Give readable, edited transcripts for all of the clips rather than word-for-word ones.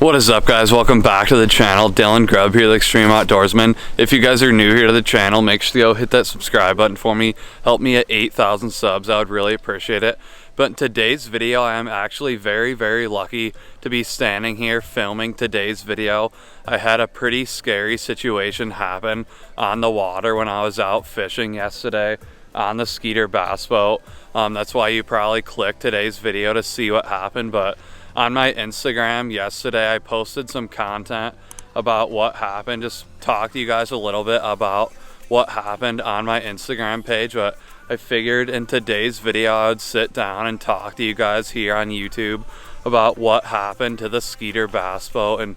What is up, guys? Welcome back to the channel. Dylan Grubb here, the Extreme.Outdoorsmen. If you guys are new here to the channel, make sure to go hit that subscribe button for me. Help me at 8,000 subs. I would really appreciate it. But in today's video, I am actually very lucky to be standing here filming today's video. I had a pretty scary situation happen on the water when I was out fishing yesterday on the Skeeter bass boat. That's why you probably clicked today's video to see what happened. But on my Instagram yesterday, I posted some content about what happened. Just talk to you guys a little bit about what happened on my Instagram page. But I figured in today's video, I would sit down and talk to you guys here on YouTube about what happened to the Skeeter bass boat. And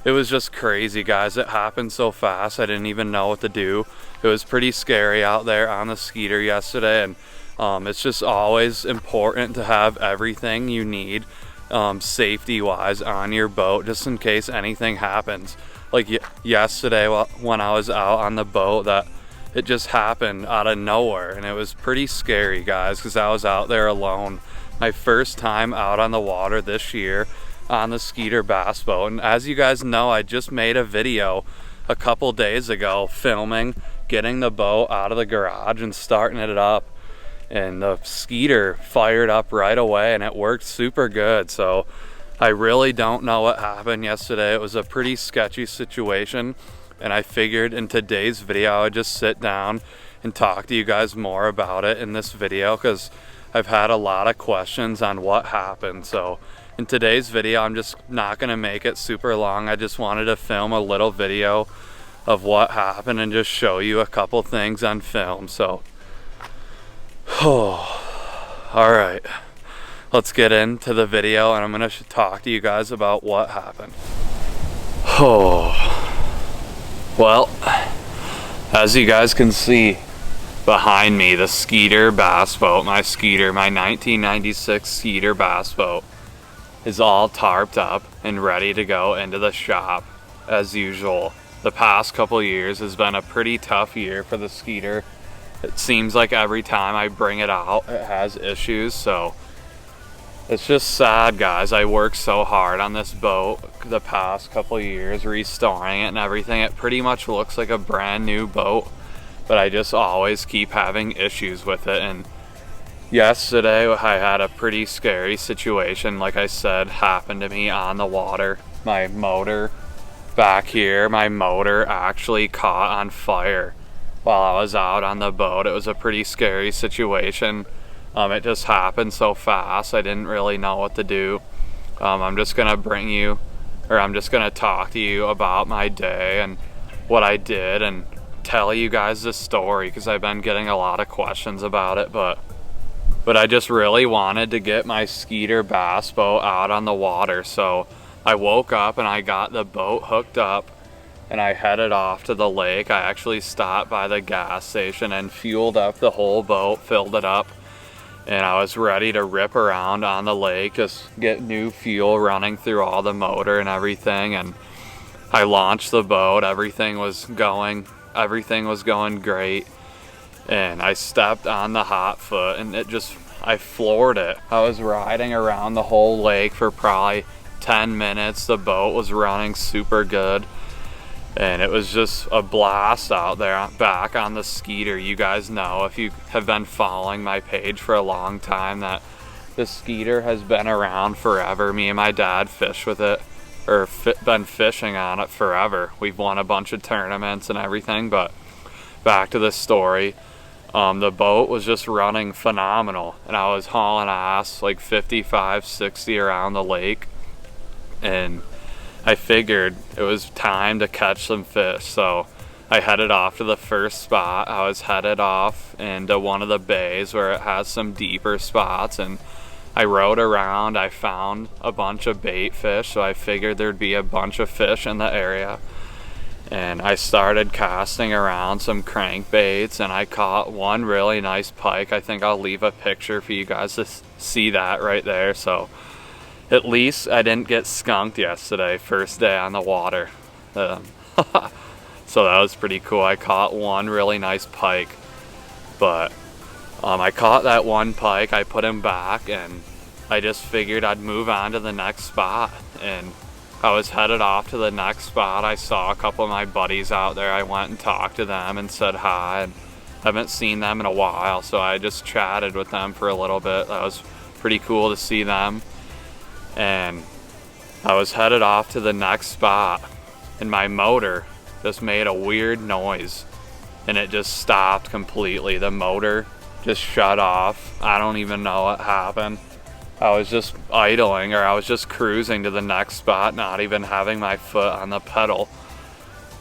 it was just crazy, guys. It happened so fast, I didn't even know what to do. It was pretty scary out there on the Skeeter yesterday. And it's just always important to have everything you need safety wise on your boat, just in case anything happens. Like yesterday when I was out on the boat, that it just happened out of nowhere, and it was pretty scary, guys, because I was out there alone. My first time out on the water this year on the Skeeter bass boat. And as you guys know, I just made a video a couple days ago filming getting the boat out of the garage and starting it up, and the Skeeter fired up right away and it worked super good. So I really don't know what happened yesterday. It was a pretty sketchy situation, and I figured in today's video I would just sit down and talk to you guys more about it in this video, because I've had a lot of questions on what happened. So in today's video, I'm just not going to make it super long. I just wanted to film a little video of what happened and just show you a couple things on film. So all right, let's get into the video, and I'm gonna talk to you guys about what happened. Well, as you guys can see behind me, the Skeeter bass boat, my 1996 Skeeter bass boat, is all tarped up and ready to go into the shop as usual. The past couple years has been a pretty tough year for the Skeeter. It seems like every time I bring it out, it has issues. So it's just sad, guys. I worked so hard on this boat the past couple years, restoring it and everything. It pretty much looks like a brand new boat, but I just always keep having issues with it. And yesterday I had a pretty scary situation, like I said, happened to me on the water. My motor back here, my motor actually caught on fire while I was out on the boat. It was a pretty scary situation. It just happened so fast, I didn't really know what to do. I'm just gonna talk to you about my day and what I did and tell you guys this story, because I've been getting a lot of questions about it. But I just really wanted to get my Skeeter bass boat out on the water. So I woke up and I got the boat hooked up and I headed off to the lake. I actually stopped by the gas station and fueled up the whole boat, filled it up, and I was ready to rip around on the lake, just get new fuel running through all the motor and everything. And I launched the boat. Everything was going great, and I stepped on the hot foot and I floored it. I was riding around the whole lake for probably 10 minutes. The boat was running super good, and it was just a blast out there back on the Skeeter. You guys know, if you have been following my page for a long time, that the Skeeter has been around forever. Me and my dad fish with it, or been fishing on it forever. We've won a bunch of tournaments and everything. But back to the story, the boat was just running phenomenal, and I was hauling ass like 55, 60 around the lake, and I figured it was time to catch some fish. So I headed off to the first spot. I was headed off into one of the bays where it has some deeper spots, and I rode around. I found a bunch of bait fish, so I figured there'd be a bunch of fish in the area. And I started casting around some crankbaits, and I caught one really nice pike. I think I'll leave a picture for you guys to see that right there. So at least I didn't get skunked yesterday, first day on the water. So that was pretty cool. I caught one really nice pike, but I caught that one pike, I put him back, and I just figured I'd move on to the next spot. And I was headed off to the next spot. I saw a couple of my buddies out there. I went and talked to them and said hi, and haven't seen them in a while, so I just chatted with them for a little bit. That was pretty cool to see them. And I was headed off to the next spot, and my motor just made a weird noise, and it just stopped completely. The motor just shut off. I don't even know what happened. I was just idling, or I was just cruising to the next spot, not even having my foot on the pedal.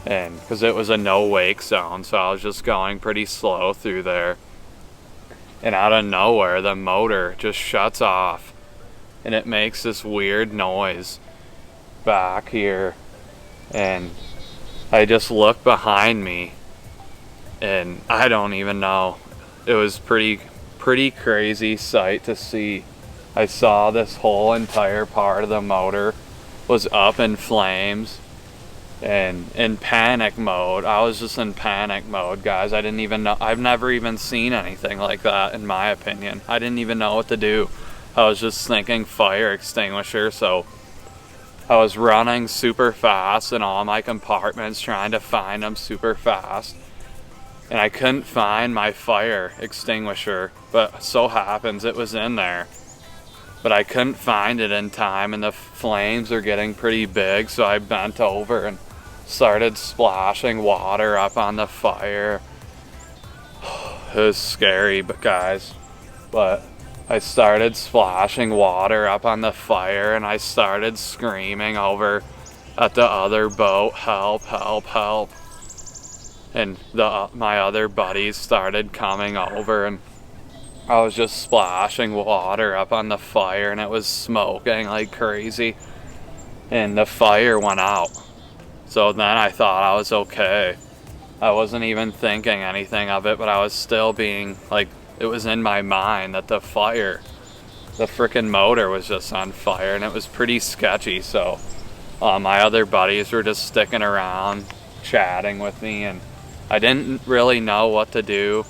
And because it was a no wake zone, so I was just going pretty slow through there. And out of nowhere, the motor just shuts off, and it makes this weird noise back here. And I just look behind me, and I don't even know. It was pretty crazy sight to see. I saw this whole entire part of the motor was up in flames and in panic mode. I was just in panic mode, guys. I didn't even know. I've never even seen anything like that, in my opinion. I didn't even know what to do. I was just thinking fire extinguisher, so I was running super fast in all my compartments, trying to find them super fast. And I couldn't find my fire extinguisher, but so happens it was in there. But I couldn't find it in time, and the flames are getting pretty big, so I bent over and started splashing water up on the fire. It was scary, guys. But I started splashing water up on the fire, and I started screaming over at the other boat, help, help, help. And my other buddies started coming over, and I was just splashing water up on the fire, and it was smoking like crazy, and the fire went out. So then I thought I was okay. I wasn't even thinking anything of it, but I was still being like, it was in my mind that the freaking motor was just on fire, and it was pretty sketchy. So my other buddies were just sticking around chatting with me, and I didn't really know what to do.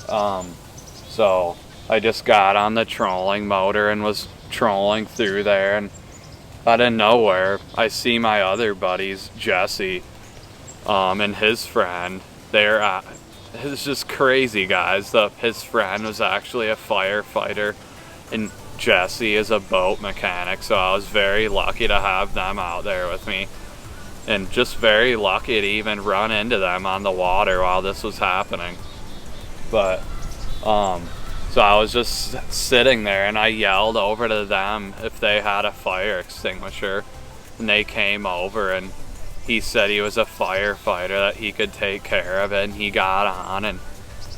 So I just got on the trolling motor and was trolling through there, and out of nowhere I see my other buddies, Jesse, and his friend. It's just crazy, guys. His friend was actually a firefighter, and Jesse is a boat mechanic, so I was very lucky to have them out there with me, and just very lucky to even run into them on the water while this was happening. But so I was just sitting there, and I yelled over to them if they had a fire extinguisher, and they came over, and he said he was a firefighter, that he could take care of it, and he got on, and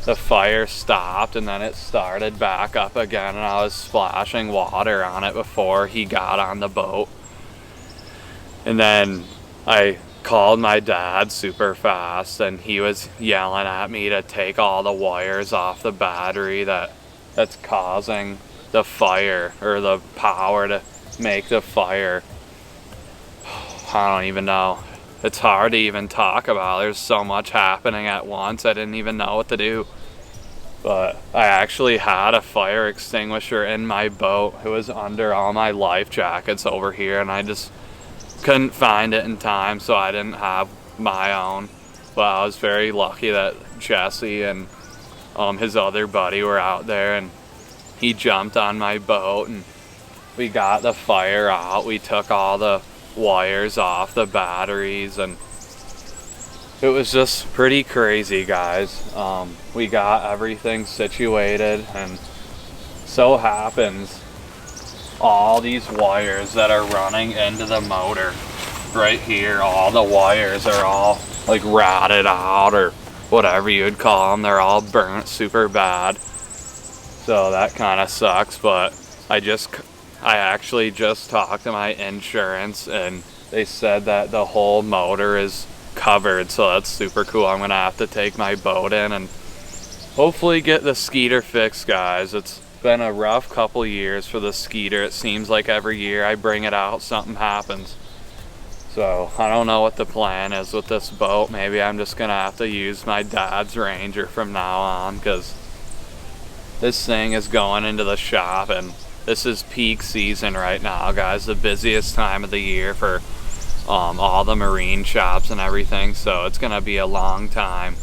the fire stopped, and then it started back up again, and I was splashing water on it before he got on the boat. And then I called my dad super fast, and he was yelling at me to take all the wires off the battery that's causing the fire, or the power to make the fire. I don't even know. It's hard to even talk about. There's so much happening at once. I didn't even know what to do. But I actually had a fire extinguisher in my boat. It was under all my life jackets over here, and I just couldn't find it in time, so I didn't have my own. But I was very lucky that Jesse and his other buddy were out there, and he jumped on my boat, and we got the fire out. We took all the wires off the batteries, and it was just pretty crazy, guys. We got everything situated, and so happens all these wires that are running into the motor right here, all the wires are all like rotted out, or whatever you would call them. They're all burnt super bad, so that kind of sucks. But I actually just talked to my insurance, and they said that the whole motor is covered, so that's super cool. I'm gonna have to take my boat in and hopefully get the Skeeter fixed, guys. It's been a rough couple years for the Skeeter. It seems like every year I bring it out, something happens. So I don't know what the plan is with this boat. Maybe I'm just gonna have to use my dad's Ranger from now on, because this thing is going into the shop, and this is peak season right now, guys. The busiest time of the year for all the marine shops and everything, so it's gonna be a long time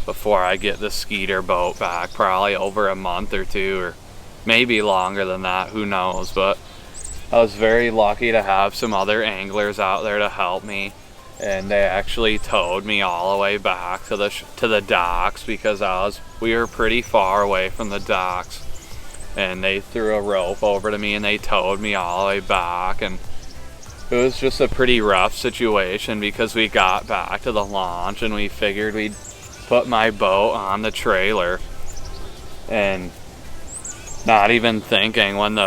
before I get the Skeeter boat back, probably over a month or two, or maybe longer than that, who knows. But I was very lucky to have some other anglers out there to help me, and they actually towed me all the way back to the docks, because we were pretty far away from the docks, and they threw a rope over to me and they towed me all the way back. And it was just a pretty rough situation, because we got back to the launch and we figured we'd put my boat on the trailer, and not even thinking, when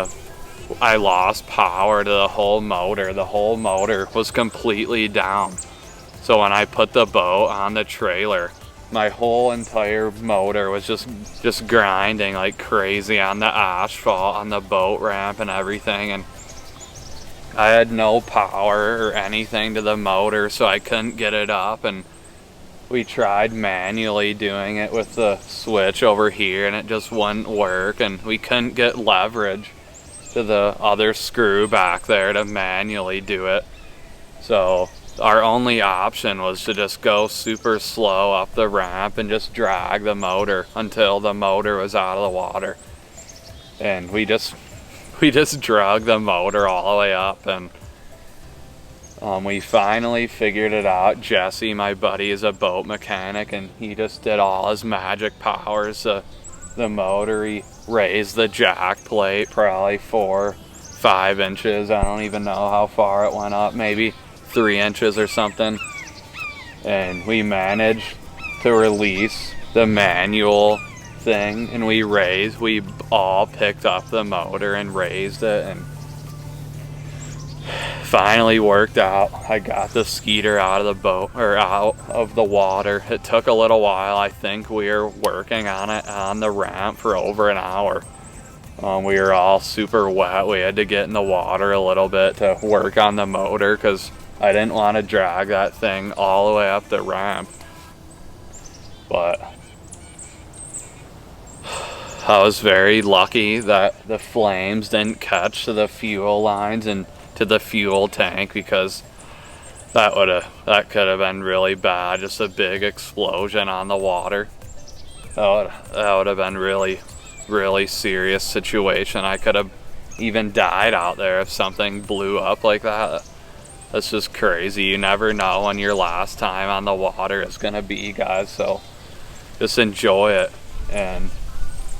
I lost power to the whole motor was completely down. So when I put the boat on the trailer, my whole entire motor was just grinding like crazy on the asphalt, on the boat ramp and everything, and I had no power or anything to the motor, so I couldn't get it up. And we tried manually doing it with the switch over here, and it just wouldn't work, and we couldn't get leverage to the other screw back there to manually do it. So our only option was to just go super slow up the ramp and just drag the motor until the motor was out of the water. And we just drug the motor all the way up, and we finally figured it out. Jesse, my buddy, is a boat mechanic, and he just did all his magic powers to the motor. He raised the jack plate probably 4 or 5 inches. I don't even know how far it went up, maybe 3 inches or something. And we managed to release the manual thing, and we all picked up the motor and raised it, and finally worked out. I got the Skeeter out of the boat, or out of the water. It took a little while. I think we were working on it on the ramp for over an hour. We were all super wet. We had to get in the water a little bit to work on the motor, because I didn't want to drag that thing all the way up the ramp. But I was very lucky that the flames didn't catch to the fuel lines and to the fuel tank, because that could have been really bad. Just a big explosion on the water. That would have been really serious situation. I could have even died out there if something blew up like that. That's just crazy. You never know when your last time on the water is gonna be, guys, so just enjoy it. And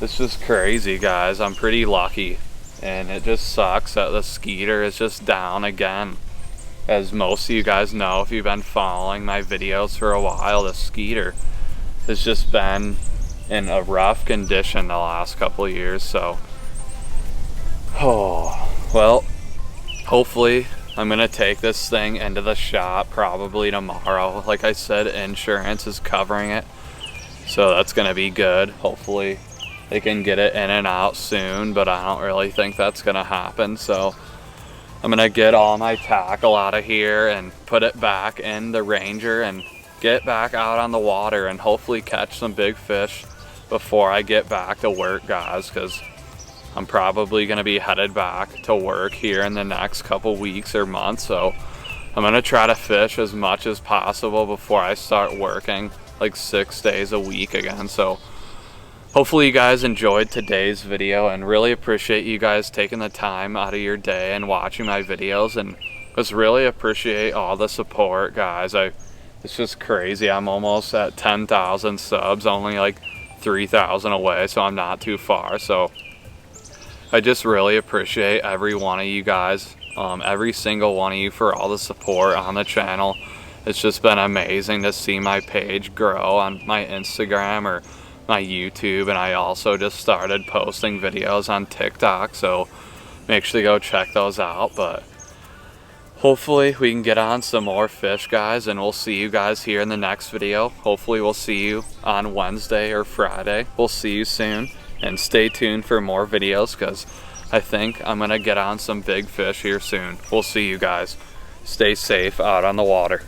it's just crazy, guys. I'm pretty lucky, and it just sucks that the Skeeter is just down again. As most of you guys know, if you've been following my videos for a while, the Skeeter has just been in a rough condition the last couple of years. So, well, hopefully I'm gonna take this thing into the shop probably tomorrow. Like I said, insurance is covering it, so that's gonna be good. Hopefully they can get it in and out soon, but I don't really think that's gonna happen. So I'm gonna get all my tackle out of here and put it back in the Ranger and get back out on the water and hopefully catch some big fish before I get back to work, guys, because I'm probably gonna be headed back to work here in the next couple weeks or months. So I'm gonna try to fish as much as possible before I start working like 6 days a week again. So hopefully you guys enjoyed today's video, and really appreciate you guys taking the time out of your day and watching my videos, and just really appreciate all the support, guys. It's just crazy. I'm almost at 10,000 subs, only like 3,000 away, so I'm not too far. So I just really appreciate every one of you guys, every single one of you, for all the support on the channel. It's just been amazing to see my page grow on my Instagram or my YouTube, and I also just started posting videos on TikTok, so make sure to go check those out. But hopefully we can get on some more fish, guys, and we'll see you guys here in the next video. Hopefully we'll see you on Wednesday or Friday. We'll see you soon, and stay tuned for more videos, because I think I'm gonna get on some big fish here soon. We'll see you guys. Stay safe out on the water.